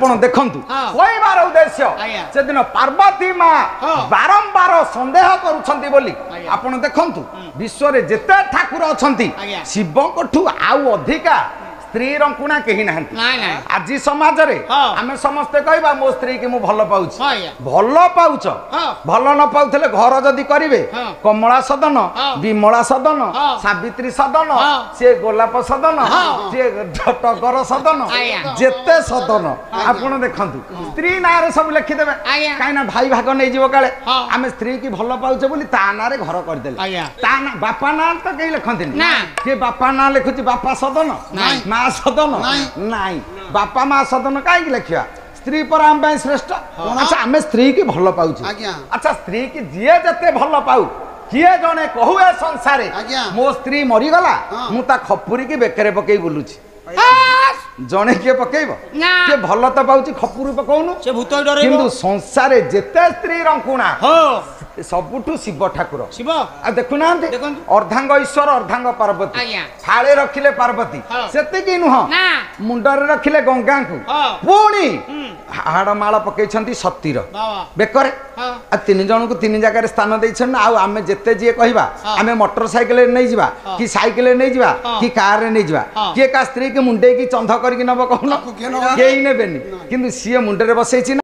आपण देखंतु कहबार उद्देश्य से दिन पार्वती माँ बारंबार संदेह करुछंती बोली आपण देखंतु विश्व रे जेते ठाकुर अछंती शिव कोठू आउ अधिका स्त्री रंकुणा कहीं ना आज समाज रे आमे समस्ते कहबा मो स्त्री के मु भल पाउछ भल पाउछ भल न पाउथले घर जदी करिवे कमला सदन विमला सदन सावित्री सदन से गोलाप सदन से टगर सदन जेते सदन आपण देखंतु स्त्री ना रे सब लिखि देबे काई ना भाई भाग नै जीवो काले आमे स्त्री की भल पाउछ बोली ता ना रे घर कर देले ता ना बापा ना तो कई लिखंती के बापा ना लिखुची बापा सदन माँ सदन नाई बापा माँ सदन कहीं लिखा स्त्री पर आम श्रेष्ठ अच्छा आम स्त्री की भल पाउछ अच्छा स्त्री की जीए जते भल पाऊ किए जने कहू ए संसारे मो स्त्री मरीगला मु ता खपुरी की बेकरे पकई बुलुची जने किए पकेइबो के भल तो पाउची खपुरी पकाउनु से भूत डरे किंतु संसारे जेते स्त्री रंकुणा सबुठू शिव ठाकुर शिव आ देखु ना अर्धांग ईश्वर अर्धांग पार्वती थाले रखिले पार्वती सेते की नुह मुंडरे रखिले गंगा को पुणी हाड़ माला पकई सतीर बेकरे आ तीन जन को तीन जगह स्थान देछन आ आमे जेते जे कहबा आमे मोटरसाइकिल नै जिबा कि साइकिल नै जिबा कि कार नै जिबा के का स्त्री के मुंडे की चंध करके नब कहन केही नेबेनी किंतु सीए मुंडरे बसैछि।